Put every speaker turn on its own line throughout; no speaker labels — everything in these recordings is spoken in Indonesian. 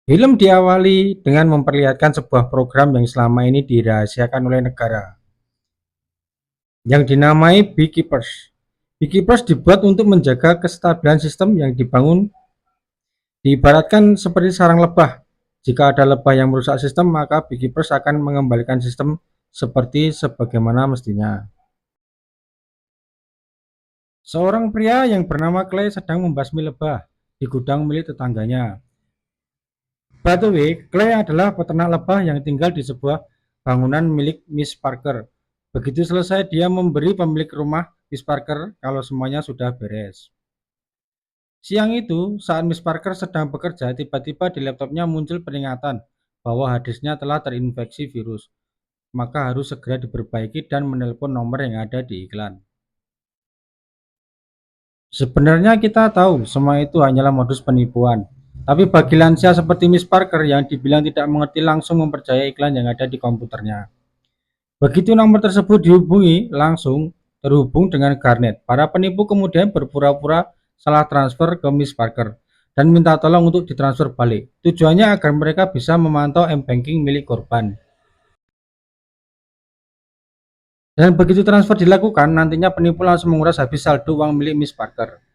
Film diawali dengan memperlihatkan sebuah program yang selama ini dirahasiakan oleh negara, yang dinamai Beekeepers. Beekeepers dibuat untuk menjaga kestabilan sistem yang dibangun, diibaratkan seperti sarang lebah. Jika ada lebah yang merusak sistem, maka Beekeepers akan mengembalikan sistem seperti sebagaimana mestinya. Seorang pria yang bernama Clay sedang membasmi lebah di gudang milik tetangganya. By the way, Clay adalah peternak lebah yang tinggal di sebuah bangunan milik Miss Parker. Begitu selesai, dia memberi pemilik rumah Miss Parker kalau semuanya sudah beres. Siang itu, saat Miss Parker sedang bekerja, tiba-tiba di laptopnya muncul peringatan bahwa harddisknya telah terinfeksi virus. Maka harus segera diperbaiki dan menelpon nomor yang ada di iklan. Sebenarnya kita tahu semua itu hanyalah modus penipuan. Tapi bagi lansia seperti Miss Parker yang dibilang tidak mengerti langsung mempercayai iklan yang ada di komputernya. Begitu nomor tersebut dihubungi, langsung terhubung dengan Garnet. Para penipu kemudian berpura-pura salah transfer ke Miss Parker dan minta tolong untuk ditransfer balik. Tujuannya agar mereka bisa memantau m-banking milik korban. Dan begitu transfer dilakukan, nantinya penipu langsung menguras habis saldo uang milik Miss Parker.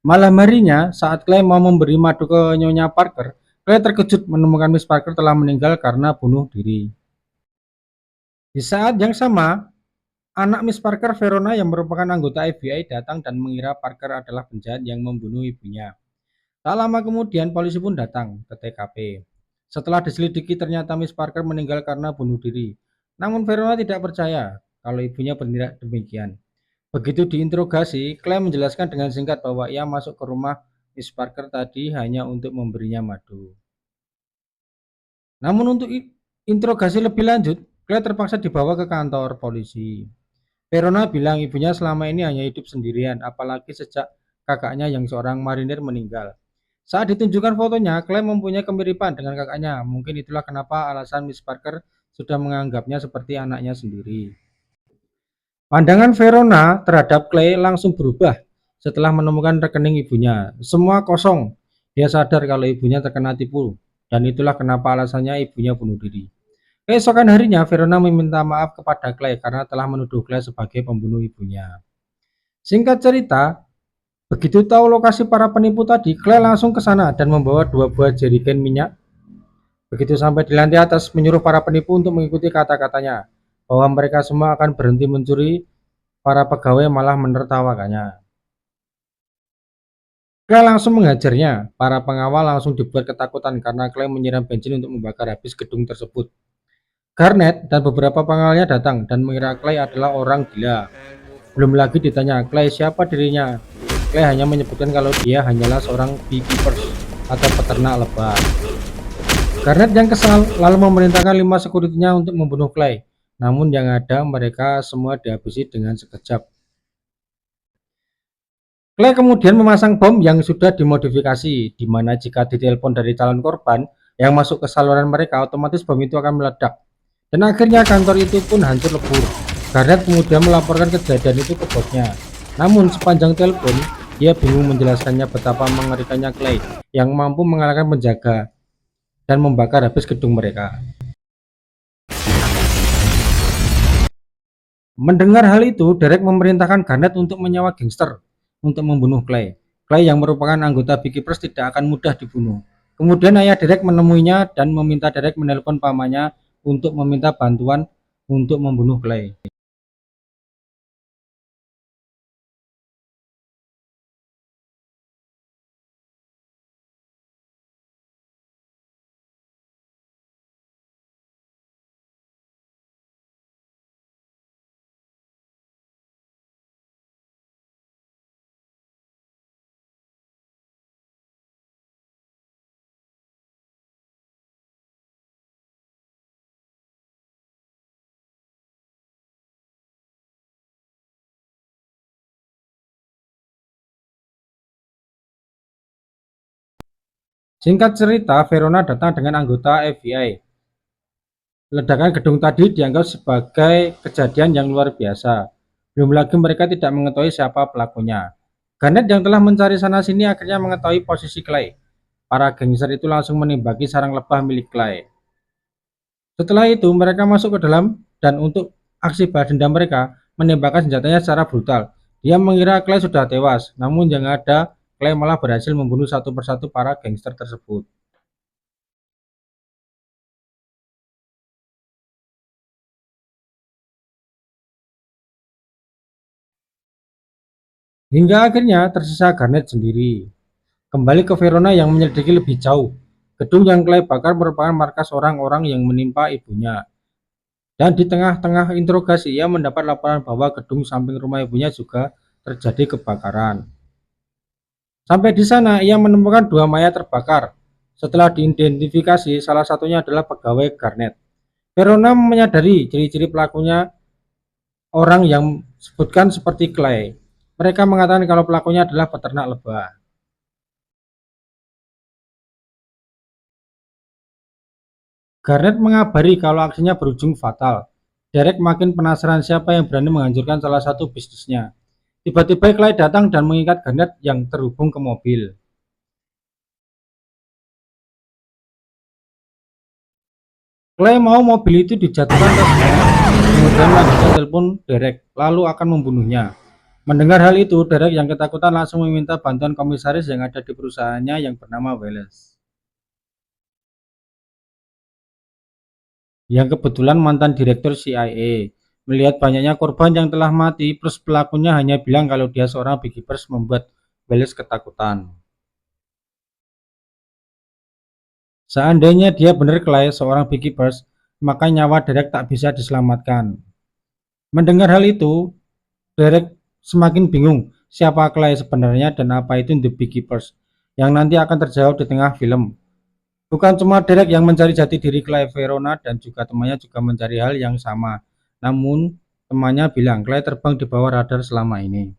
Malam harinya, saat Clay mau memberi madu ke Nyonya Parker, Clay terkejut menemukan Miss Parker telah meninggal karena bunuh diri. Di saat yang sama, anak Miss Parker, Verona, yang merupakan anggota FBI, datang dan mengira Parker adalah penjahat yang membunuh ibunya. Tak lama kemudian, polisi pun datang ke TKP. Setelah diselidiki, ternyata Miss Parker meninggal karena bunuh diri. Namun Verona tidak percaya kalau ibunya bertindak demikian. Begitu diinterogasi, Clay menjelaskan dengan singkat bahwa ia masuk ke rumah Miss Parker tadi hanya untuk memberinya madu. Namun untuk interogasi lebih lanjut, Clay terpaksa dibawa ke kantor polisi. Verona bilang ibunya selama ini hanya hidup sendirian, apalagi sejak kakaknya yang seorang marinir meninggal. Saat ditunjukkan fotonya, Clay mempunyai kemiripan dengan kakaknya. Mungkin itulah kenapa alasan Miss Parker sudah menganggapnya seperti anaknya sendiri. Pandangan Verona terhadap Clay langsung berubah setelah menemukan rekening ibunya. Semua kosong. Dia sadar kalau ibunya terkena tipu, dan itulah kenapa alasannya ibunya bunuh diri. Keesokan harinya, Verona meminta maaf kepada Clay karena telah menuduh Clay sebagai pembunuh ibunya. Singkat cerita, begitu tahu lokasi para penipu tadi, Clay langsung ke sana dan membawa 2 buah jerigen minyak. Begitu sampai di lantai atas, menyuruh para penipu untuk mengikuti kata-katanya, bahwa mereka semua akan berhenti mencuri. Para pegawai malah menertawakannya. Clay langsung menghajarnya. Para pengawal langsung dibuat ketakutan karena Clay menyiram bensin untuk membakar habis gedung tersebut. Garnet dan beberapa pengawalnya datang dan mengira Clay adalah orang gila. Belum lagi ditanya Clay siapa dirinya. Clay hanya menyebutkan kalau dia hanyalah seorang beekeepers atau peternak lebah. Garnet yang kesal lalu memerintahkan 5 sekuritinya untuk membunuh Clay. Namun yang ada mereka semua dihabisi dengan sekejap. Clay kemudian memasang bom yang sudah dimodifikasi, di mana jika ditelepon dari calon korban yang masuk ke saluran mereka, otomatis bom itu akan meledak. Dan akhirnya kantor itu pun hancur lebur. Garnet kemudian melaporkan kejadian itu ke bosnya. Namun sepanjang telepon, dia bingung menjelaskannya betapa mengerikannya Clay yang mampu mengalahkan penjaga dan membakar habis gedung mereka. Mendengar hal itu, Derek memerintahkan Garnet untuk menyewa gangster untuk membunuh Clay. Clay yang merupakan anggota Beekeepers tidak akan mudah dibunuh. Kemudian ayah Derek menemuinya dan meminta Derek menelpon pamannya untuk meminta bantuan untuk membunuh Clay. Singkat cerita, Verona datang dengan anggota FBI. Ledakan gedung tadi dianggap sebagai kejadian yang luar biasa. Belum lagi mereka tidak mengetahui siapa pelakunya. Garnet yang telah mencari sana-sini akhirnya mengetahui posisi Clay. Para gangster itu langsung menembaki sarang lebah milik Clay. Setelah itu mereka masuk ke dalam dan untuk aksi balas dendam mereka menembakkan senjatanya secara brutal. Dia mengira Clay sudah tewas, namun yang ada Clay malah berhasil membunuh satu persatu para gangster tersebut. Hingga akhirnya tersisa Garnet sendiri. Kembali ke Verona yang menyelidiki lebih jauh. Gedung yang Clay bakar merupakan markas orang-orang yang menimpa ibunya. Dan di tengah-tengah interogasi ia mendapat laporan bahwa gedung samping rumah ibunya juga terjadi kebakaran. Sampai di sana ia menemukan dua mayat terbakar. Setelah diidentifikasi, salah satunya adalah pegawai Garnet. Verona menyadari ciri-ciri pelakunya orang yang sebutkan seperti Clay. Mereka mengatakan kalau pelakunya adalah peternak lebah. Garnet mengabari kalau aksinya berujung fatal. Derek makin penasaran siapa yang berani menghancurkan salah satu bisnisnya. Tiba-tiba Clay datang dan mengikat Garnet yang terhubung ke mobil. Clay mau mobil itu dijatuhkan ke sungai, kemudian melanjutkan telepon Derek, lalu akan membunuhnya. Mendengar hal itu, Derek yang ketakutan langsung meminta bantuan komisaris yang ada di perusahaannya yang bernama Wallace, yang kebetulan mantan direktur CIA. Melihat banyaknya korban yang telah mati, plus pelakunya hanya bilang kalau dia seorang beekeepers membuat Wallace ketakutan. Seandainya dia benar Clay seorang beekeepers, maka nyawa Derek tak bisa diselamatkan. Mendengar hal itu, Derek semakin bingung siapa Clay sebenarnya dan apa itu The Beekeepers yang nanti akan terjawab di tengah film. Bukan cuma Derek yang mencari jati diri Clay, Verona dan juga temannya juga mencari hal yang sama. Namun temannya bilang Clay terbang di bawah radar selama ini.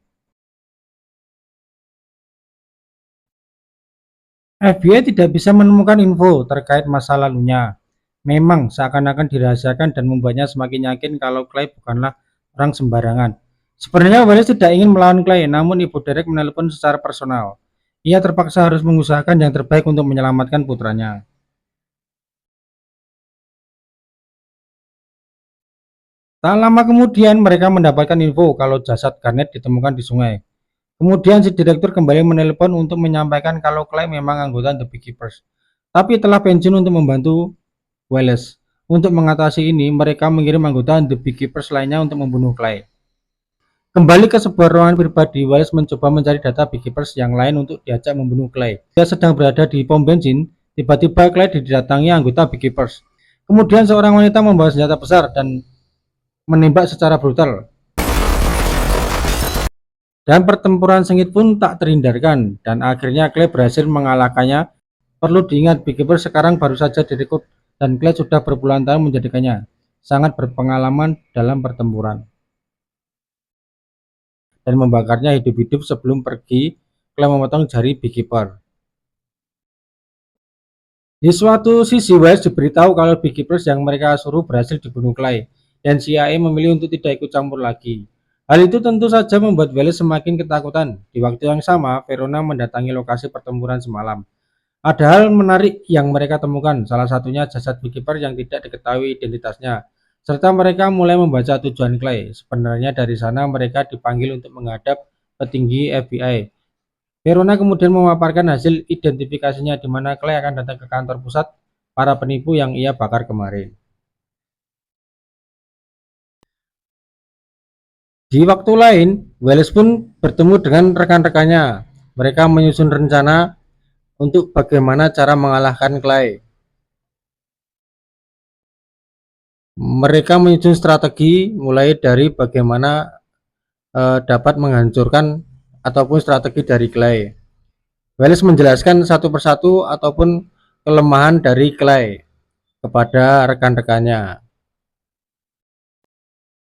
FBI tidak bisa menemukan info terkait masa lalunya. Memang seakan-akan dirahasiakan dan membuatnya semakin yakin kalau Clay bukanlah orang sembarangan. Sebenarnya Wallace tidak ingin melawan Clay, namun ibu Derek menelpon secara personal. Ia terpaksa harus mengusahakan yang terbaik untuk menyelamatkan putranya. Tak lama kemudian mereka mendapatkan info kalau jasad Garnet ditemukan di sungai. Kemudian si direktur kembali menelpon untuk menyampaikan kalau Clay memang anggota The Beekeepers. Tapi telah pensiun untuk membantu Wallace. Untuk mengatasi ini, mereka mengirim anggota The Beekeepers lainnya untuk membunuh Clay. Kembali ke sebuah ruangan pribadi, Wallace mencoba mencari data Beekeepers yang lain untuk diajak membunuh Clay. Dia sedang berada di pom bensin, tiba-tiba Clay didatangi anggota Beekeepers. Kemudian seorang wanita membawa senjata besar dan menembak secara brutal. Dan pertempuran sengit pun tak terhindarkan, dan akhirnya Clay berhasil mengalahkannya. Perlu diingat, Beekeeper sekarang baru saja direkrut, dan Clay sudah berpuluhan tahun menjadikannya sangat berpengalaman dalam pertempuran, dan membakarnya hidup-hidup sebelum pergi. Clay memotong jari Beekeeper. Di suatu sisi, Wise diberitahu kalau Beekeepers yang mereka suruh berhasil dibunuh Clay, dan CIA memilih untuk tidak ikut campur lagi. Hal itu tentu saja membuat Wallace semakin ketakutan. Di waktu yang sama, Verona mendatangi lokasi pertempuran semalam. Ada hal menarik yang mereka temukan, salah satunya jasad Beekeeper yang tidak diketahui identitasnya, serta mereka mulai membaca tujuan Clay. Sebenarnya dari sana mereka dipanggil untuk menghadap petinggi FBI. Verona kemudian memaparkan hasil identifikasinya di mana Clay akan datang ke kantor pusat para penipu yang ia bakar kemarin. Di waktu lain, Wallace pun bertemu dengan rekan-rekannya. Mereka menyusun rencana untuk bagaimana cara mengalahkan Clay. Mereka menyusun strategi mulai dari bagaimana dapat menghancurkan ataupun strategi dari Clay. Wallace menjelaskan satu persatu ataupun kelemahan dari Clay kepada rekan-rekannya.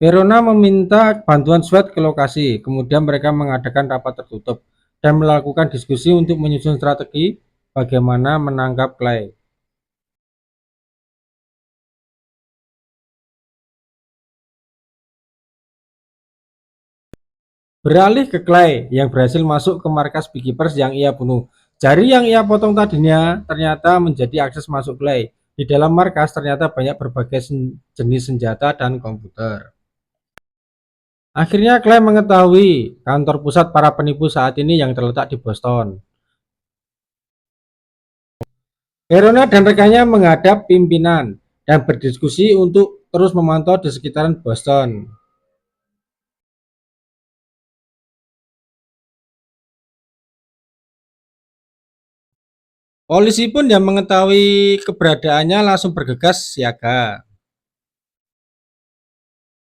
Verona meminta bantuan SWAT ke lokasi, kemudian mereka mengadakan rapat tertutup dan melakukan diskusi untuk menyusun strategi bagaimana menangkap Clay. Beralih ke Clay yang berhasil masuk ke markas Beekeepers yang ia bunuh. Jari yang ia potong tadinya ternyata menjadi akses masuk Clay. Di dalam markas ternyata banyak berbagai jenis senjata dan komputer. Akhirnya Clay mengetahui kantor pusat para penipu saat ini yang terletak di Boston. Verona dan rekannya menghadap pimpinan dan berdiskusi untuk terus memantau di sekitaran Boston. Polisi pun yang mengetahui keberadaannya langsung bergegas siaga.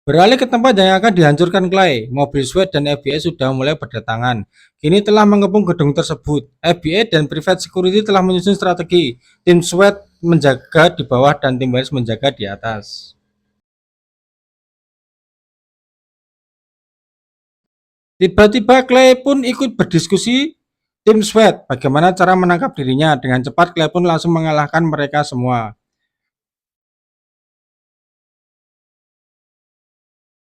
Beralih ke tempat yang akan dihancurkan Clay, mobil SWAT dan FBI sudah mulai berdatangan. Kini telah mengepung gedung tersebut. FBI dan Private Security telah menyusun strategi. Tim SWAT menjaga di bawah dan tim Wales menjaga di atas. Tiba-tiba Clay pun ikut berdiskusi tim SWAT bagaimana cara menangkap dirinya. Dengan cepat Clay pun langsung mengalahkan mereka semua.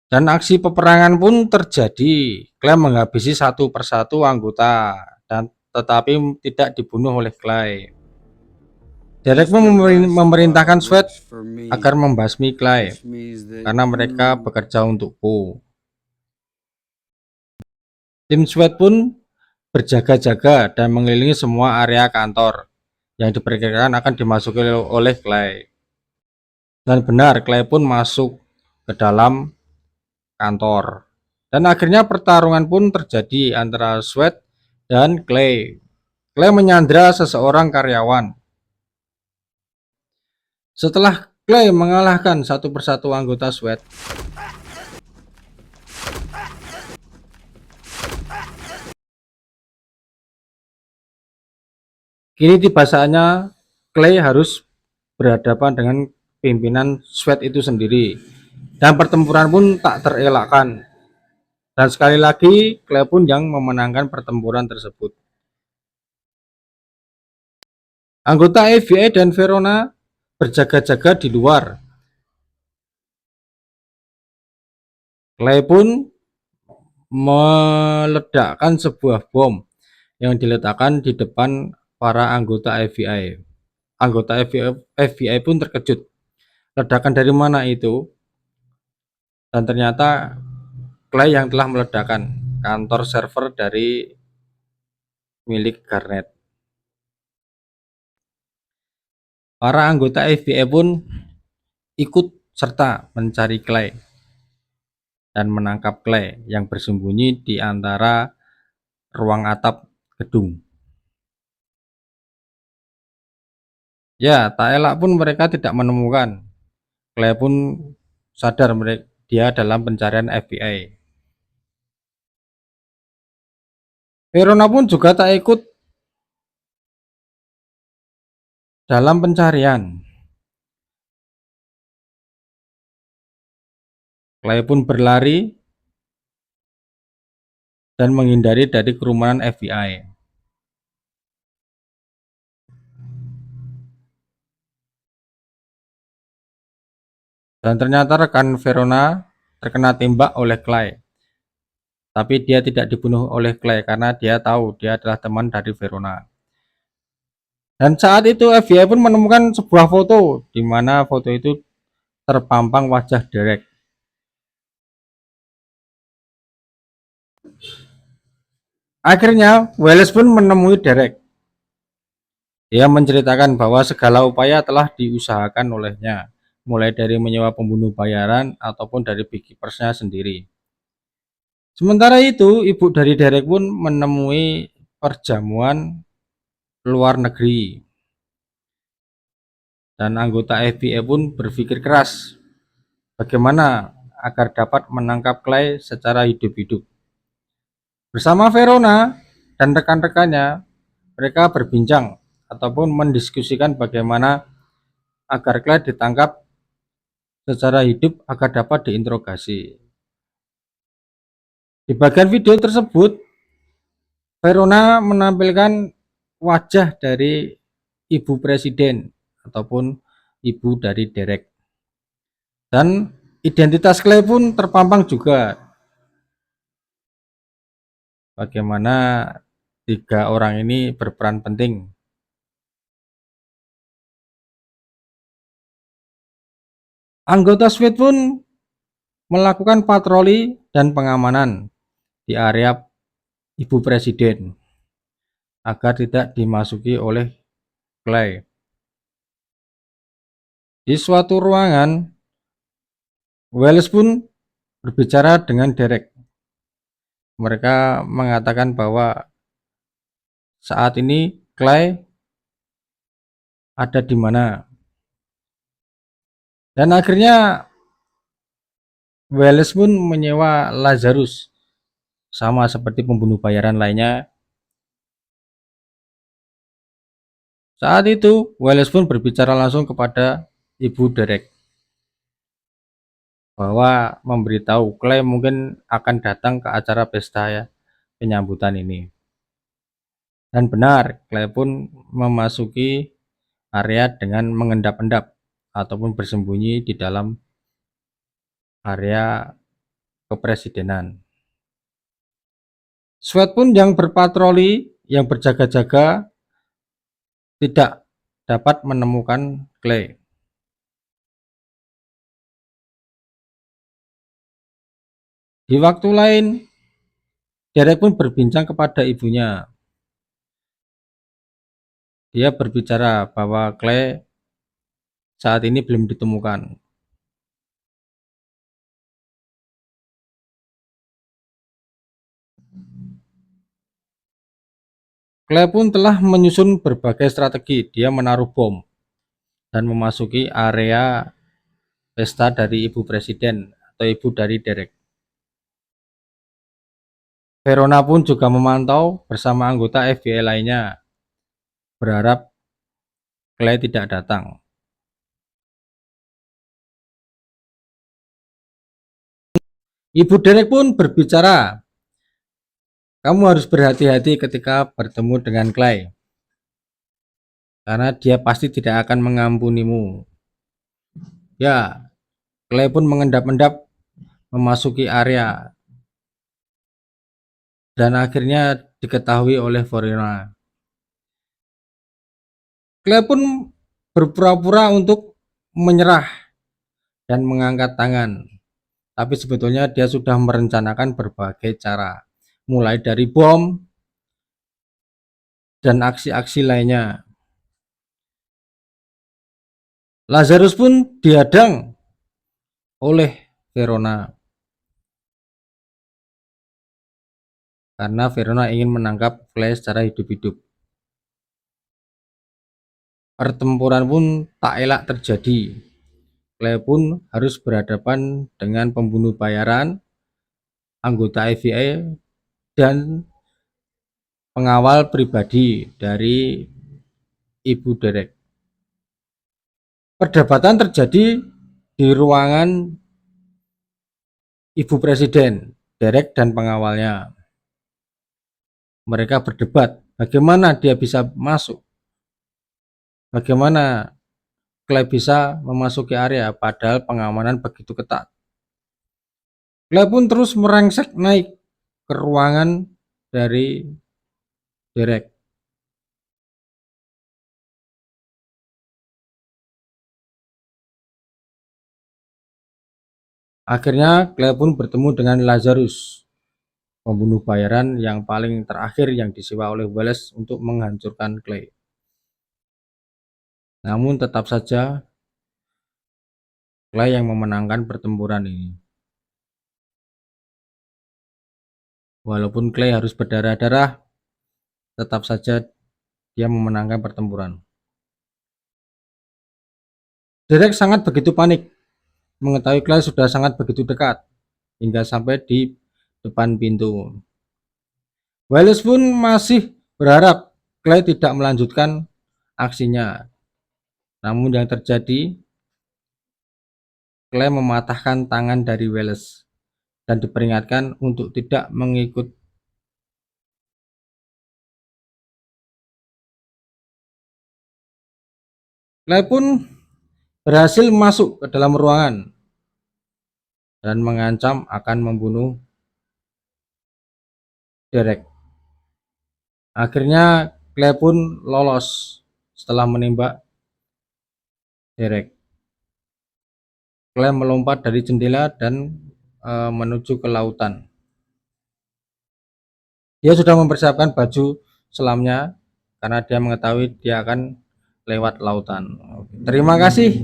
Dan aksi peperangan pun terjadi. Clay menghabisi satu persatu anggota dan tetapi tidak dibunuh oleh Clay. Derek pun memerintahkan SWAT agar membasmi Clay karena mereka bekerja untukku. Tim SWAT pun berjaga-jaga dan mengelilingi semua area kantor yang diperkirakan akan dimasuki oleh Clay. Dan benar, Clay pun masuk ke dalam kantor. Dan akhirnya pertarungan pun terjadi antara SWAT dan Clay. Clay menyandra seseorang karyawan. Setelah Clay mengalahkan satu persatu anggota SWAT, kini tiba saatnya Clay harus berhadapan dengan pimpinan SWAT itu sendiri. Dan pertempuran pun tak terelakkan. Dan sekali lagi Clay pun yang memenangkan pertempuran tersebut. Anggota FBI dan Verona berjaga-jaga di luar. Clay pun meledakkan sebuah bom yang diletakkan di depan para anggota FBI. Anggota FBI pun terkejut. Ledakan dari mana itu? Dan ternyata Clay yang telah meledakkan kantor server dari milik Garnet. Para anggota FBI pun ikut serta mencari Clay dan menangkap Clay yang bersembunyi di antara ruang atap gedung. Ya, tak elak pun mereka tidak menemukan. Clay pun sadar dia dalam pencarian FBI. Verona pun juga tak ikut dalam pencarian. Clay pun berlari dan menghindari dari kerumunan FBI. Dan ternyata rekan Verona terkena tembak oleh Clay. Tapi dia tidak dibunuh oleh Clay karena dia tahu dia adalah teman dari Verona. Dan saat itu FBI pun menemukan sebuah foto di mana foto itu terpampang wajah Derek. Akhirnya Welles pun menemui Derek. Dia menceritakan bahwa segala upaya telah diusahakan olehnya, mulai dari menyewa pembunuh bayaran ataupun dari beekeepersnya sendiri. Sementara itu, ibu dari Derek pun menemui perjamuan luar negeri. Dan anggota FBI pun berpikir keras bagaimana agar dapat menangkap Clay secara hidup-hidup. Bersama Verona dan rekan-rekannya, mereka berbincang ataupun mendiskusikan bagaimana agar Clay ditangkap secara hidup agar dapat diinterogasi. Di bagian video tersebut, Verona menampilkan wajah dari ibu presiden ataupun ibu dari Derek. Dan identitas Clay pun terpampang juga. Bagaimana Tiga orang ini berperan penting. Anggota SWAT pun melakukan patroli dan pengamanan di area Ibu Presiden agar tidak dimasuki oleh Clay. Di suatu ruangan, Welles pun berbicara dengan Derek. Mereka mengatakan bahwa saat ini Clay ada di mana. Dan akhirnya Welles pun menyewa Lazarus, sama seperti pembunuh bayaran lainnya. Saat itu Welles pun berbicara langsung kepada Ibu Derek bahwa memberitahu Clay mungkin akan datang ke acara pesta ya, penyambutan ini. Dan benar, Clay pun memasuki area dengan mengendap-endap ataupun bersembunyi di dalam area kepresidenan. SWAT pun yang berpatroli, yang berjaga-jaga tidak dapat menemukan Clay. Di waktu lain, Derek pun berbincang kepada ibunya. Dia berbicara bahwa Clay saat ini belum ditemukan. Clay pun telah menyusun berbagai strategi. Dia menaruh bom dan memasuki area pesta dari ibu presiden atau ibu dari Derek. Verona pun juga memantau bersama anggota FBI lainnya, berharap Clay tidak datang. Ibu Derek pun berbicara, kamu harus berhati-hati ketika bertemu dengan Clay, karena dia pasti tidak akan mengampunimu. Ya, Clay pun mengendap-endap memasuki area dan akhirnya diketahui oleh Verona. Clay pun berpura-pura untuk menyerah dan mengangkat tangan, tapi sebetulnya dia sudah merencanakan berbagai cara, mulai dari bom dan aksi-aksi lainnya. Lazarus pun dihadang oleh Verona karena Verona ingin menangkap Clay secara hidup-hidup. Pertempuran pun tak elak terjadi. Clay pun harus berhadapan dengan pembunuh bayaran, anggota FBI, dan pengawal pribadi dari Ibu Derek. Perdebatan terjadi di ruangan Ibu Presiden, Derek dan pengawalnya. Mereka berdebat bagaimana dia bisa masuk, bagaimana Clay bisa memasuki area padahal pengamanan begitu ketat. Clay pun terus merengsek naik ke ruangan dari Derek. Akhirnya Clay pun bertemu dengan Lazarus, pembunuh bayaran yang paling terakhir yang disewa oleh Welles untuk menghancurkan Clay. Namun tetap saja Clay yang memenangkan pertempuran ini. Walaupun Clay harus berdarah-darah, tetap saja dia memenangkan pertempuran. Derek sangat begitu panik mengetahui Clay sudah sangat begitu dekat hingga sampai di depan pintu. Welles pun masih berharap Clay tidak melanjutkan aksinya. Namun yang terjadi, Clay mematahkan tangan dari Welles dan diperingatkan untuk tidak mengikut. Clay pun berhasil masuk ke dalam ruangan dan mengancam akan membunuh Derek. Akhirnya Clay pun lolos setelah menembak Derek. Clay melompat dari jendela dan menuju ke lautan. Dia sudah mempersiapkan baju selamnya karena dia mengetahui dia akan lewat lautan. Terima kasih.